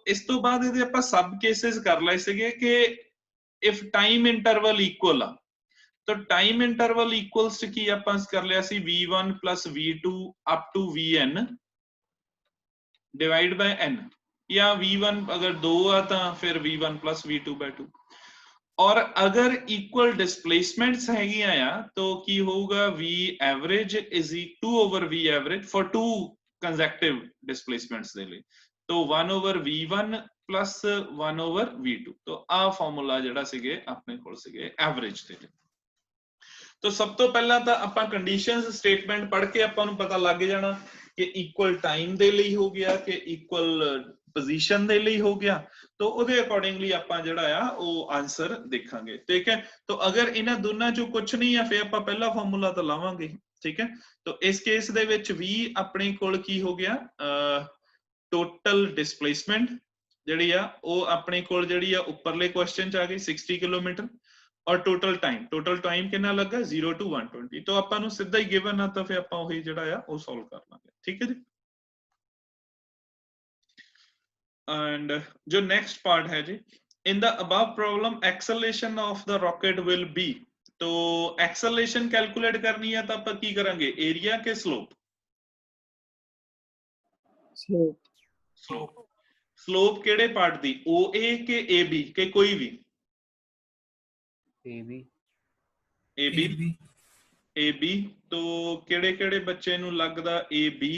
इस तो बाद ਇਹਦੇ ਆਪਾਂ सब केसेस कर ਲਏ ਸੀਗੇ कि if time interval equal ਆ तो time interval equals to की ਆਪਾਂ कर लिया सी v1 plus v2 up to vn divide by n या v1 अगर 2 आ तो फिर v1 plus v2 by 2 और अगर इक्वल डिस्प्लेसमेंट्स हैगियां आ तो की होगा v average is 2 over v average for two consecutive displacements दे लिए तो 1 over v1 plus 1 over v2 तो आ फार्मूला ਜਿਹੜਾ ਸੀਗੇ ਆਪਣੇ ਕੋਲ ਸੀਗੇ एवरेज ਦੇ ਲਈ तो सब तो पहला तो ਆਪਾਂ कंडीशंस स्टेटमेंट पढ़ के ਆਪਾਂ ਨੂੰ पता लग जाना कि इक्वल टाइम ਦੇ ਲਈ हो गया कि इक्वल पोजीशन ਦੇ ਲਈ हो गया तो ਉਹਦੇ ਅਕੋਰਡਿੰਗਲੀ ਆਪਾਂ ਜਿਹੜਾ ਆ ਉਹ ਆਨਸਰ ਦੇਖਾਂਗੇ ठीक है तो अगर ਇਹਨਾਂ ਦੋਨਾਂ ਚੋਂ ਕੁਝ ਨਹੀਂ ਆ ਫਿਰ ਆਪਾਂ ਪਹਿਲਾ ਫਾਰਮੂਲਾ ਤਾਂ ਲਾਵਾਂਗੇ ठीक है तो इस केस ਦੇ ਵਿੱਚ ਵੀ ਆਪਣੇ ਕੋਲ ਕੀ ਹੋ ਗਿਆ ਟੋਟਲ ਡਿਸਪਲੇਸਮੈਂਟ ਜਿਹੜੀ ਆ ਉਹ ਆਪਣੇ ਕੋਲ ਜਿਹੜੀ ਆ ਉੱਪਰਲੇ ਕੁਐਸਚਨ ਚ ਆ ਗਈ 60 किलोमीटर और टोटल टाइम कितना लगा 0 to 120 तो ਆਪਾਂ ਨੂੰ ਸਿੱਧਾ ਹੀ ਗਿਵਨ ਆ ਤਾਂ ਫਿਰ ਆਪਾਂ ਉਹੀ ਜਿਹੜਾ ਆ ਉਹ ਸੋਲਵ ਕਰ ਲਾਂਗੇ ਠੀਕ ਹੈ ਜੀ एंड जो नेक्स्ट पार्ट है जी in the above problem acceleration of the rocket will be तो एक्सेलरेशन कैलकुलेट करनी है तो ਆਪਾਂ ਕੀ ਕਰਾਂਗੇ एरिया के स्लोप स्लोप ਕਿਹੜੇ ਪਾर्ट ਦੀ OA के AB के कोई भी AB तो ਕਿਹੜੇ ਕਿਹੜੇ ਬੱਚੇ ਨੂੰ ਲੱਗਦਾ AB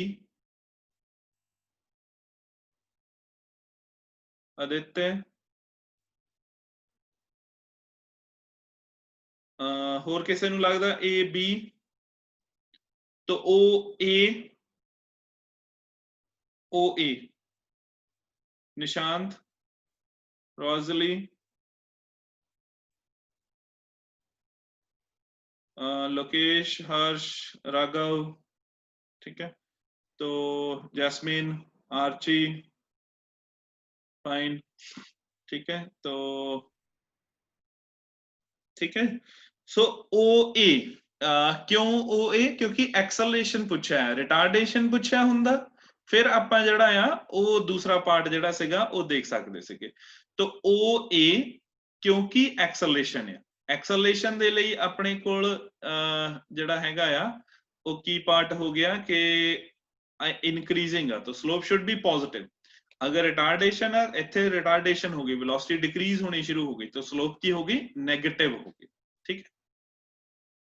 आदित्य होर किसे नूं लगदा AB तो OA निशांत रोजली लोकेश हर्ष राघव ठीक है तो जैस्मीन आर्ची फाइन ठीक है तो ठीक है सो OA क्यों OA क्योंकि एक्सेलरेशन पूछा है रिटार्डेशन पूछा हुंदा फिर ਆਪਾਂ ਜਿਹੜਾ ਆ ਉਹ दूसरा पार्ट ਜਿਹੜਾ ਸੀਗਾ ਉਹ देख सकते ਸੀਗੇ तो OA क्योंकि एक्सेलरेशन है एक्सेलरेशन ਦੇ ਲਈ ਆਪਣੇ ਕੋਲ ਜਿਹੜਾ ਹੈਗਾ ਆ ਉਹ ਕੀ ਪਾर्ट हो गया कि इंक्रीजिंग है तो स्लोप शुड बी पॉजिटिव अगर रिटार्डेशन है इथे रिटार्डेशन होगी वेलोसिटी डिक्रीज होनी शुरू हो गई तो स्लोप की होगी नेगेटिव होगी ठीक है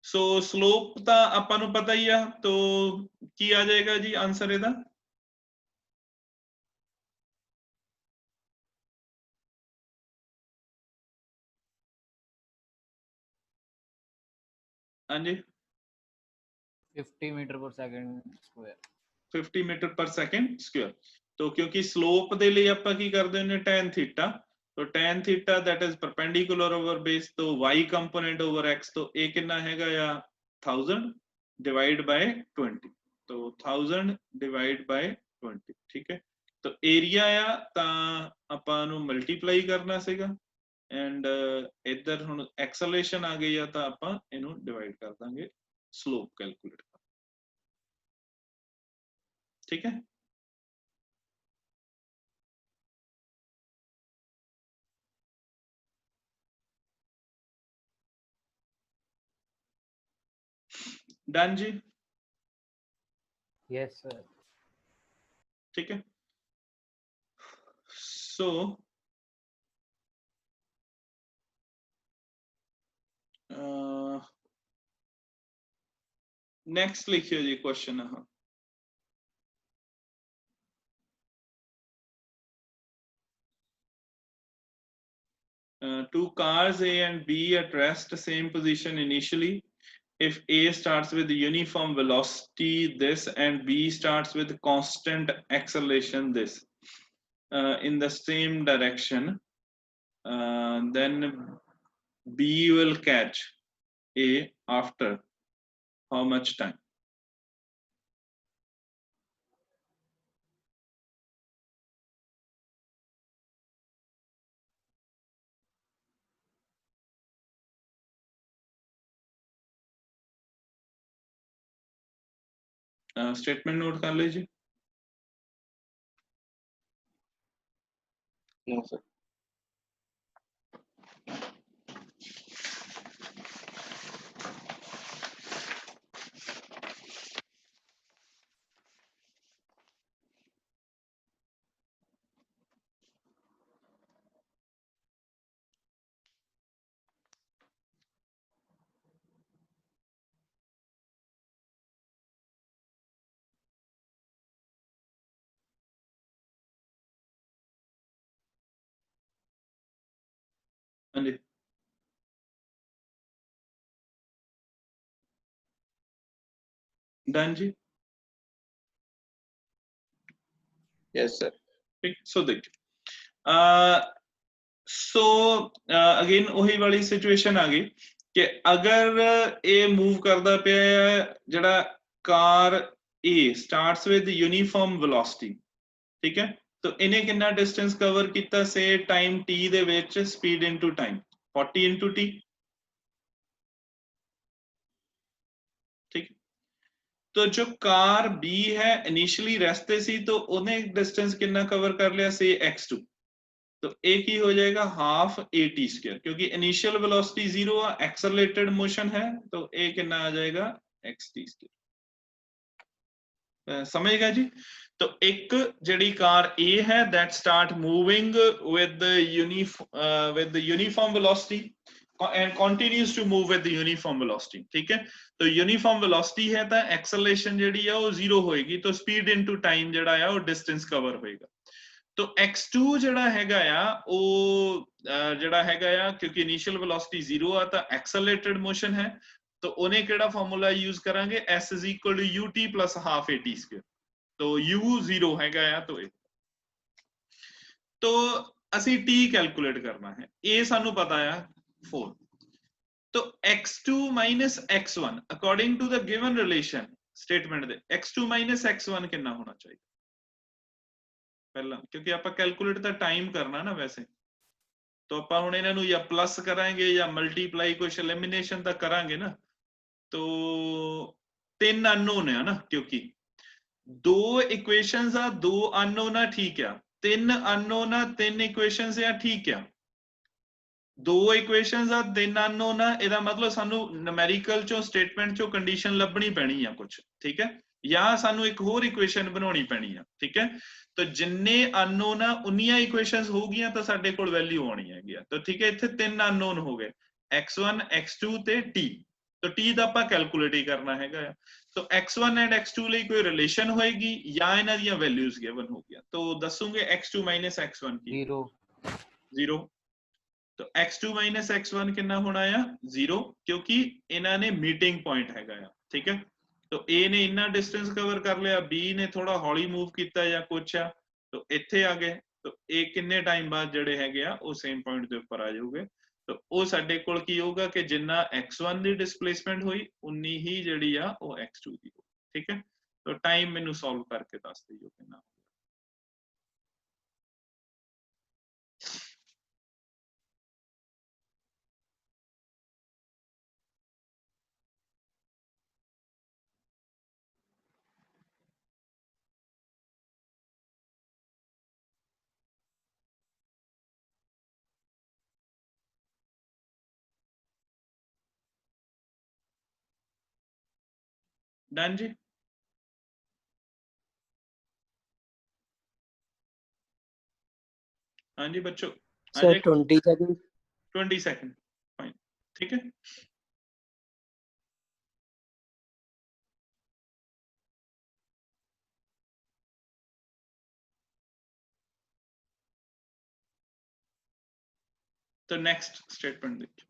सो स्लोप तो आपां नूं पता ही है तो की आ जाएगा जी आंसर इहदा हाँ जी 50 मीटर पर सेकंड स्क्वायर 50 मीटर पर सेकंड स्क्वायर तो क्योंकि स्लोप दे लिए आपां की करदे ने tan थीटा तो tan theta that is perpendicular over base तो y कंपोनेंट ओवर x तो a कितना हैगा या 1000 डिवाइड बाय 20 तो 1000 डिवाइड बाय 20 ठीक है तो एरिया आ तां आपां नु मल्टीप्लाई करना सीगा एंड इधर हुण एक्सेलरेशन आ गई आ तां आपां इनु डिवाइड कर दांगे स्लोप कैलकुलेट ठीक है डन जी यस सर ठीक है सो नेक्स्ट लिखिए जी क्वेश्चन हाँ two cars A and B at rest same position initially if A starts with uniform velocity this and B starts with constant acceleration this in the same direction then B will catch A after how much time statement note कर लीजिए no sir. हाँ जी done जी। Yes sir. ठीक so देख so again वही वाली situation आ गई कि अगर ये मूव करता पे जड़ा car A starts with uniform velocity ठीक है तो इन्हें कितना डिस्टेंस कवर किया से टाइम टी दे विच speed into time 40 into T ठीक। तो जो कार बी है इनिशियली रास्ते सी तो उन्हें डिस्टेंस कितना कवर कर लिया से x2 तो एक ही हो जाएगा हाफ ए टी स्क्वायर क्योंकि इनिशियल वेलोसिटी जीरो है एक्सेलरेटेड मोशन है तो ए कितना आ जाएगा एक्स टी स्क्वायर समझेगा जी। तो एक जड़ी कार ए है that start moving with uniform velocity and continues to move with the uniform velocity ठीक है तो यूनिफॉर्म वेलोसिटी है तो एक्सेलरेशन जड़ी है वो जीरो होएगी तो स्पीड इनटू टाइम जड़ा है वो डिस्टेंस कवर होएगा तो x2 जड़ा हैगा आ वो जड़ा हैगा आ क्योंकि इनिशियल वेलोसिटी जीरो आ तो एक्सेलरेटेड मोशन है तो उन्हें केड़ा फार्मूला यूज करांगे s is equal to ut plus half at square तो u जीरो हैगा आ तो ਅਸੀਂ t कैलकुलेट करना है a सानू पता है 4 तो x2 minus x1 according to the given relation statement दे x2 minus x1 कितना होना चाहिए पहला क्योंकि ਆਪਾਂ कैलकुलेट ਤਾਂ टाइम करना ना वैसे तो ਆਪਾਂ ਹੁਣ ਇਹਨਾਂ ਨੂੰ ਜਾਂ प्लस करांगे या मल्टीप्लाई कुछ एलिमिनेशन ਤਾਂ करांगे ना तो तीन अननोन है ना क्योंकि दो इक्वेशंस आ दो अननोन आ ठीक है तीन अननोन आ तीन इक्वेशंस आ ठीक है दो इक्वेशंस आ तीन अननोन आ ਇਹਦਾ मतलब ਸਾਨੂੰ न्यूमेरिकल ਚੋਂ स्टेटमेंट ਚੋਂ कंडीशन ਲੱਭਣੀ ਪੈਣੀ ਆ ਕੁਝ ਠੀਕ ਹੈ ਜਾਂ ਸਾਨੂੰ ਇੱਕ ਹੋਰ ਇਕੁਏਸ਼ਨ ਬਣਾਉਣੀ ਪੈਣੀ ਆ ਠੀਕ ਹੈ तो जिन्ने अननोन आ उन्नियां इक्वेशंस हो गई तो साडे कोल वैल्यू आनी है तो ठीक है इत्थे तीन अननोन हो गए x1 x2 ते t तो t दा आपां कैलकुलेट ही करना हैगा तो x1 एंड x2 ਲਈ कोई रिलेशन होएगी या इन्हां ਦੀਆਂ वैल्यूज गिवन हो गया तो दसूंगे x2 x1 की 0 0 तो x2 x1 कितना होना है 0 क्योंकि इन्हां ने मीटिंग पॉइंट हैगा ठीक है तो A ने इन्ना डिस्टेंस कवर कर लिया B ने थोड़ा हौली मूव किया या कुछ आ तो इत्थे आ गए तो A किन्ने टाइम बाद जड़े हैगे आ वो सेम पॉइंट दे ऊपर आ जाओगे तो वो साडे कोल की होगा कि जिन्ना x1 दी डिस्प्लेसमेंट हुई उन्नी ही जड़ी आ वो x2 दी हो ठीक है तो टाइम मेनू सॉल्व करके दस दियो कितना डन जी हाँ जी बच्चों आ सर जाए 20 सेकंड 20 सेकंड फाइन ठीक है तो नेक्स्ट स्टेटमेंट देखिए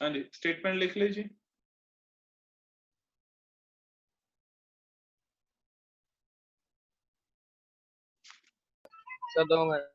हाँ जी, स्टेटमेंट लिख लीजिए। Sir 2 minute.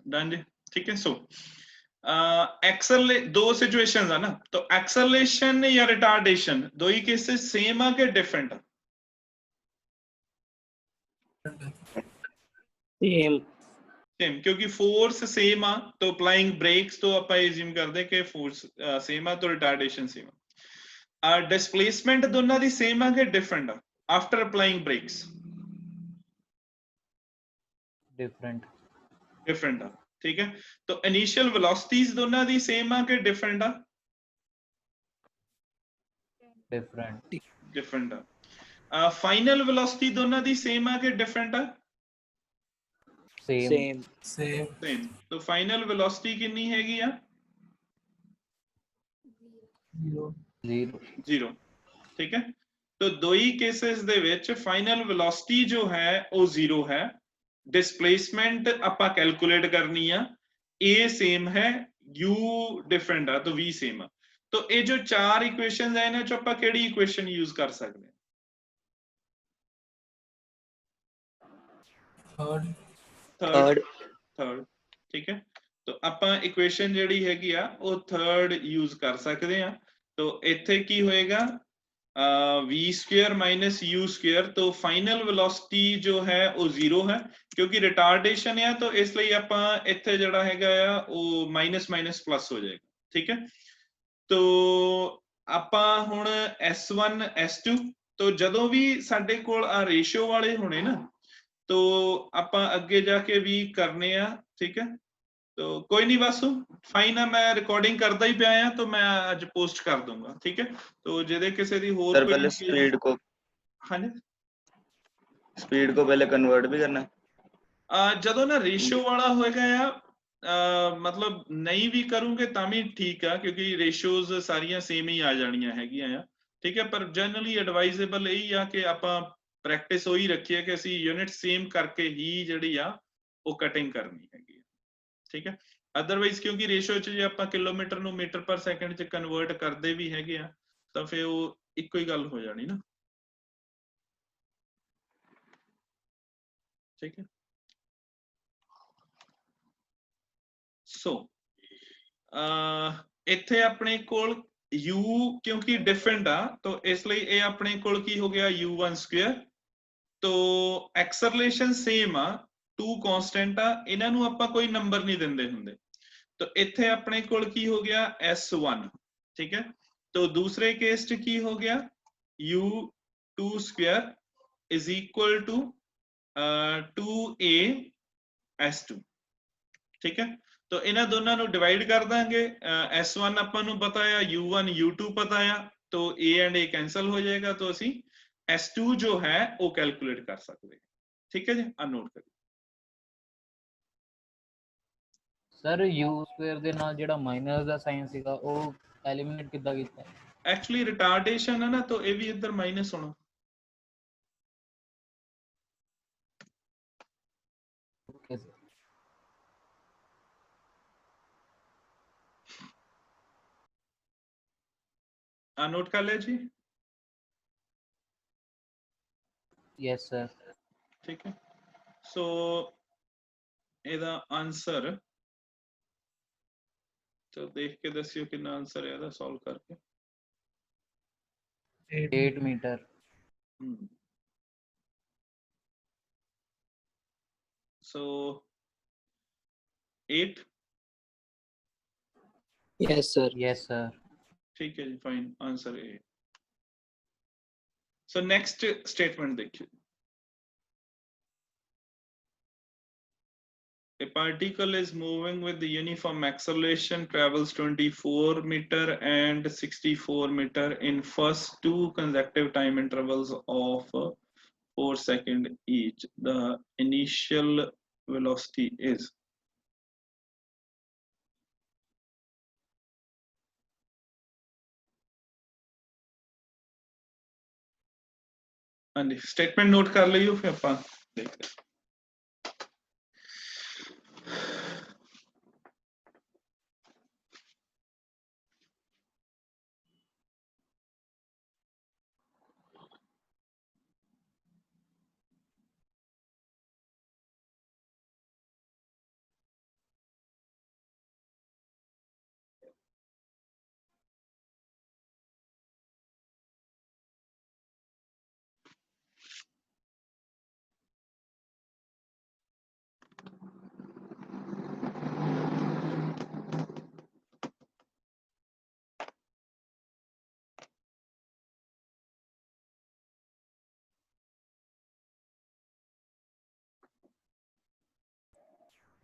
डन जी, ठीक है। सो एक्सेल दो सिचुएशंस है ना, तो एक्सेलरेशन या रिटार्डेशन दो ही केसेस सेम है कि डिफरेंट है? सेम सेम, क्योंकि फोर्स सेम आ तो अप्लाइंग ब्रेक्स तो आप एज्यूम कर दे कि फोर्स सेम आ तो रिटार्डेशन सेम आ। डिस्प्लेसमेंट दोनों दी सेम आ कि डिफरेंट आ after applying brakes? Different. Different आ, ठीक है। तो इनिशियल वेलोसिटीज दोनों दी सेम आ कि डिफरेंट आ? डिफरेंट। डिफरेंट आ। फाइनल वेलोसिटी दोनों दी सेम आ कि डिफरेंट आ? सेम। Same same. तो फाइनल वेलोसिटी कितनी हैगी आ? 0। 0, ठीक है। तो दो ही केसेस दे विच फाइनल वेलोसिटी जो है वो 0 है, डिस्प्लेसमेंट आपां कैलकुलेट करनी आ, ए सेम है, यू डिफरेंट आ, तो वी सेम आ। तो ये जो चार इक्वेशंस है इन्हां चों आपां किहड़ी इक्वेशन यूज कर सकते हैं? थर्ड। थर्ड, ठीक है। तो आपां इक्वेशन जिहड़ी हैगी आ वो थर्ड यूज कर सकते हैं। तो इत्थे की होएगा v square minus u square, तो फाइनल वेलोसिटी जो है वो 0 है क्योंकि रिटार्डेशन है, तो इसलिए आपां इत्थे जिहड़ा हैगा आ वो माइनस माइनस प्लस हो जाएगा, ठीक है। तो आपां हुण S1 S2, तो जदों भी साडे कोल आ रेशियो वाले होने ना तो आपां अगे जाके भी करने आ, ठीक है। तो कोई नहीं, बस फाइन है, मैं रिकॉर्डिंग करता ही पिया तो मैं आज पोस्ट कर दूंगा, ठीक है। तो जेदे किसी दी होर सर कोई पहले स्पीड को पहले कन्वर्ट भी करना है। जदों ना रेशियो वाला होएगा या मतलब नहीं भी करूंगे तां भी ठीक है क्योंकि रेशियोज सारियां सेम ही आ जानियां हैगियां आ, ठीक है। पर जनरली एडवाइजेबल यही आ कि आपां प्रैक्टिस होई रखिए कि ਅਸੀਂ यूनिट सेम करके ही ਜਿਹੜੀ ਆ ਉਹ ਕਟਿੰਗ ਕਰਨੀ ਹੈਗੀ, ठीक है। अदरवाइज क्योंकि रेशियो च जे आपां किलोमीटर ਨੂੰ मीटर पर सेकंड च कन्वर्ट ਕਰਦੇ ਵੀ ਹੈਗੇ ਆ ਤਾਂ ਫਿਰ ਉਹ ਇੱਕੋ ਹੀ ਗੱਲ ਹੋ ਜਾਣੀ ਨਾ, ठीक है। सो ਇੱਥੇ ਆਪਣੇ ਕੋਲ u क्योंकि डिफरेंट आ तो इसलिए ये अपने कोल की हो गया u1 स्क्वायर। तो एक्सेलरेशन सेम आ, टू कांस्टेंट आ, इन्हां नूं आपां कोई नंबर नहीं दिंदे हुंदे, तो इत्थे अपने कोल की हो गया S1, ठीक है। तो दूसरे केस च की हो गया u2 square is equal to 2a S2, ठीक है। तो इन्हां दोनों ਨੂੰ डिवाइड कर देंगे, S1 ਆਪਾਂ ਨੂੰ पता है, U1 U2 पता है, तो a एंड a कैंसल हो जाएगा, तो ਅਸੀਂ S2 जो है वो कैलकुलेट कर सकते हैं, ठीक है जी। नोट करिए सर u स्क्वायर ਦੇ ਨਾਲ ਜਿਹੜਾ ਮਾਈਨਸ ਦਾ ਸਾਈਨ ਸੀਗਾ ਉਹ ਐਲੀਮੀਨੇਟ ਕਿੱਦਾਂ ਕੀਤਾ? एक्चुअली रिटार्डेशन है ना तो ये भी इधर माइनस होना, ओके सर। नोट कर ले जी, यस सर। ठीक है। सो ਇਹਦਾ आंसर तो देख के दसियो कितना आंसर है ਇਹਦਾ सॉल्व करके। 8 मीटर। so 8 yes sir ठीक है जी फाइन आंसर ए सो नेक्स्ट स्टेटमेंट देखिए A particle is moving with the uniform acceleration, travels 24 meter and 64 meter in first two consecutive time intervals of 4 seconds each. The initial velocity is हाँ जी statement note कर लियो फिर ਆਪਾਂ देखते हैं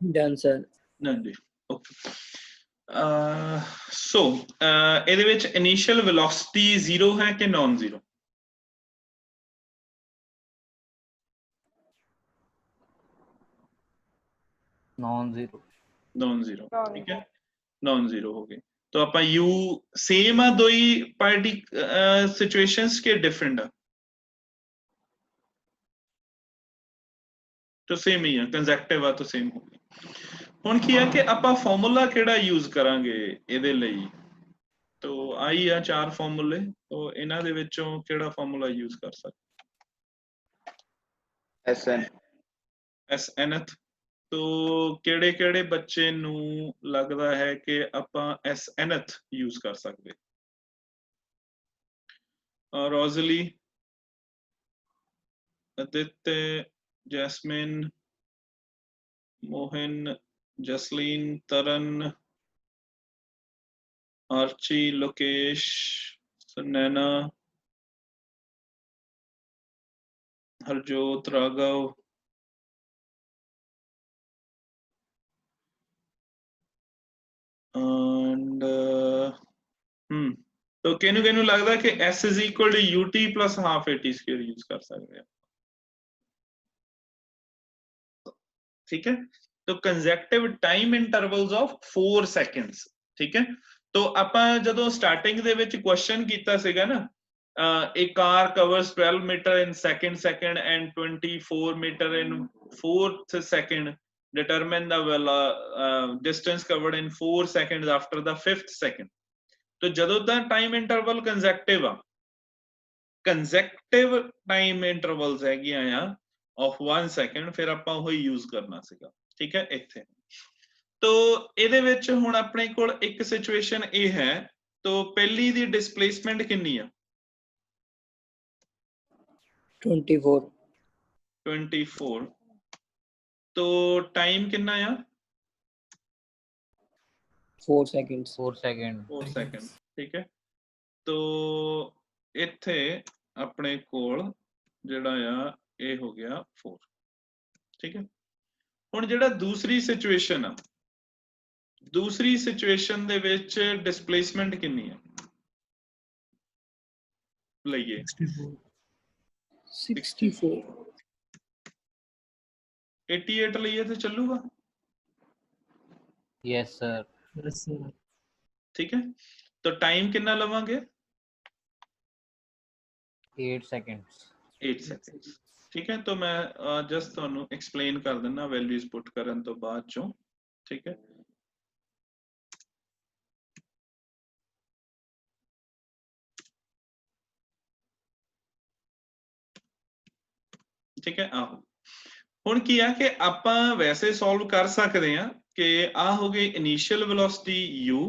done sir हाँ जी okay so ਇਹਦੇ ਵਿੱਚ initial velocity 0 ਹੈ ਕਿ ਨਾਨ ਜ਼ੀਰੋ नॉन जीरो ठीक है नॉन जीरो हो गए तो आप यू सेम आ दो ही पार्टी सिचुएशंस के डिफरेंट आ तो सेम ही है कंसेक्टिव आ तो सेम हो गई ਹੁਣ ਕੀ ਹੈ ਕਿ ਆਪਾਂ ਫਾਰਮੂਲਾ ਕਿਹੜਾ ਯੂਜ਼ ਕਰਾਂਗੇ ਇਹਦੇ ਲਈ तो आई आ चार ਫਾਰਮੂਲੇ तो ਇਹਨਾਂ ਦੇ ਵਿੱਚੋਂ ਕਿਹੜਾ ਫਾਰਮੂਲਾ ਯੂਜ਼ ਕਰ ਸਕਦੇ SNth तो ਕਿਹੜੇ ਕਿਹੜੇ ਬੱਚੇ ਨੂੰ ਲੱਗਦਾ ਹੈ ਕਿ ਆਪਾਂ SNth ਯੂਜ਼ ਕਰ ਸਕਦੇ Rosely Aditi Jasmine Mohan Jasleen Taran Archi Lokesh Sunaina Harjot Raghav and तो किन्नू लगता है कि S is equal to UT plus half AT square use कर सकते हैं ठीक है तो consecutive time intervals of 4 seconds ठीक है तो ਆਪਾਂ ਜਦੋਂ ਸਟਾਰਟਿੰਗ ਦੇ ਵਿੱਚ ਕੁਐਸਚਨ ਕੀਤਾ ਸੀਗਾ ਨਾ a car covers 12 meter in second and 24 meter in fourth second determine the distance covered in 4 seconds after the fifth second तो ਜਦੋਂ ਦਾ ਟਾਈਮ ਇੰਟਰਵਲ ਕੰਸੈਕਟਿਵ ਆ ਕੰਸੈਕਟਿਵ ਟਾਈਮ ਇੰਟਰਵਲਸ ਹੈਗੀਆਂ ਆ of 1 second ਫਿਰ ਆਪਾਂ ਉਹ ਯੂਜ਼ ਕਰਨਾ ਸੀਗਾ ਠੀਕ ਹੈ ਇੱਥੇ तो ਇਹਦੇ ਵਿੱਚ ਹੁਣ ਆਪਣੇ ਕੋਲ ਇੱਕ ਸਿਚੁਏਸ਼ਨ ਇਹ ਹੈ तो ਪਹਿਲੀ ਦੀ ਡਿਸਪਲੇਸਮੈਂਟ ਕਿੰਨੀ ਆ 24 तो टाइम कितना आ 4 सेकंड ठीक है तो ਇੱਥੇ ਆਪਣੇ ਕੋਲ ਜਿਹੜਾ ਆ ਇਹ ਹੋ ਗਿਆ 4 ਠੀਕ ਹੈ ਹੁਣ ਜਿਹੜਾ ਦੂਸਰੀ ਸਿਚੁਏਸ਼ਨ ਆ ਦੂਸਰੀ ਸਿਚੁਏਸ਼ਨ ਦੇ ਵਿੱਚ ਡਿਸਪਲੇਸਮੈਂਟ ਕਿੰਨੀ ਹੈ ਲਈਏ 64 88 ਲਈਏ ਤੇ ਚੱਲੂਗਾ यस सर ठीक है तो टाइम कितना लवांगे 8 seconds ठीक है तो मैं जस्ट ਤੁਹਾਨੂੰ एक्सप्लेन कर देना वैल्यूज पुट ਕਰਨ ਤੋਂ ਬਾਅਦ ਚੋਂ ठीक है ठीक है ਆਹੋ ਹੁਣ ਕੀ ਆ ਕਿ ਆਪਾਂ ਵੈਸੇ ਸੋਲਵ ਕਰ ਸਕਦੇ ਆ ਕਿ ਆ ਹੋ ਗਈ ਇਨੀਸ਼ੀਅਲ ਵੈਲੋਸਿਟੀ u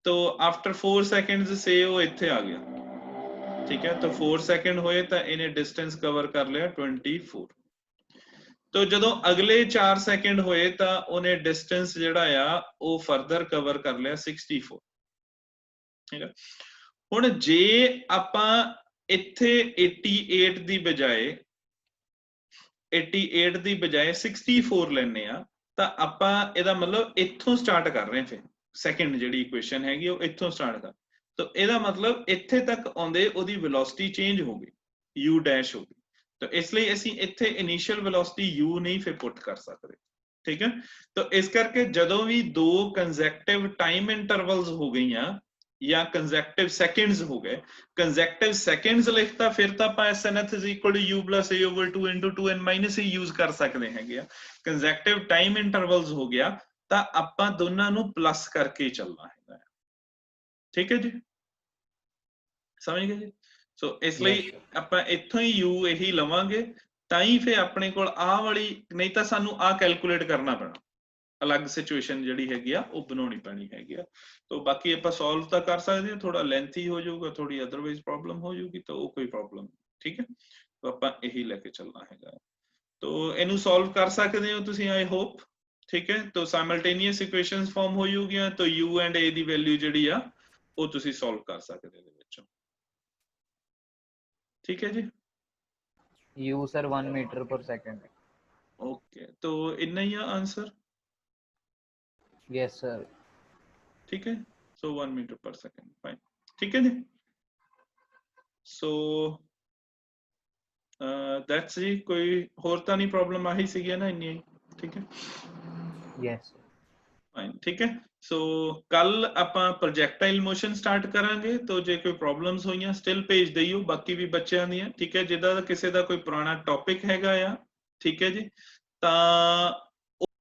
तो आफ्टर 4 सेकंड्स से वो ਇੱਥੇ ਆ ਗਿਆ ठीक है तो 4 सेकंड होए तो इन्हें डिस्टेंस कवर कर लिया 24 तो तो जदों अगले 4 सैकेंड होए तो उन्हें डिस्टेंस जिहड़ा आ वो फर्दर कवर कर लिया 64, ठीक है। हुण जे आपां इत्थे 88 दी बजाए 88 दी बजाए 64 लैने आ तां आपां इहदा मतलब इत्थों स्टार्ट कर रहे हैं। फिर सैकेंड जिहड़ी इक्वेशन हैगी वो इत्थों स्टार्ट कर, तो इहदा मतलब इत्थे तक आउंदे ओहदी वेलोसिटी चेंज हो गई, u डैश हो गई। तो इसलिए असीं इत्थे इनिशियल वेलोसिटी u नहीं फिर पुट कर सकते, ठीक है। तो इस करके जदों भी दो कंजैक्टिव टाइम इंटरवल्स हो गईयां या कंजैक्टिव सेकंड्स हो गए, कंजैक्टिव सेकंड्स लिखता फिर तो आप SNF is equal to u plus a over 2 into 2n minus a use कर सकते हैं। कंजैक्टिव टाइम इंटरवल्स हो गया तो आपां दोनों नू प्लस करके चलना है, ठीक है जी, समझ गए जी। सो इसलिए आपां इत्थों ही u यही लवांगे ताई फिर अपने कोल आ वाली, नहीं तो सानू आ कैलकुलेट करना पैना, अलग सिचुएशन जिहड़ी हैगी आ वो बनानी पैनी हैगी आ। तो बाकी आपां सॉल्व तो कर सकते हैं, थोड़ा लेंथी हो जाऊगा, थोड़ी अदरवाइज प्रॉब्लम हो जाऊगी, तो वो कोई प्रॉब्लम नहीं, ठीक है। तो आपां यही लेके चलना हैगा, तो इनू सॉल्व कर सकते हो तुसीं, आई होप, ठीक है। तो साइमल्टेनियस इक्वेशंस फॉर्म हो जाऊगियां, तो u and a the value जिहड़ी आ वो तुसीं सॉल्व कर सकते हो ਇਹਦੇ ਵਿੱਚੋਂ, ठीक है जी। u सर 1 मीटर पर सेकंड। ओके, तो इतना ही आंसर, यस सर, ठीक है। सो 1 मीटर पर सेकंड, फाइन, ठीक है जी। सो दैट्स जी, कोई होर तो नहीं प्रॉब्लम आही सी ना, इन्नी, ठीक है, यस फाइन, ठीक है। सो कल आपां प्रोजेक्टाइल मोशन स्टार्ट करांगे, तो जे कोई प्रॉब्लम्स होईयां स्टिल भेज दईओ, बाकी भी बच्चों दी, ठीक है। जिदा किसी का कोई पुराना टॉपिक हैगा आ, ठीक है जी, तां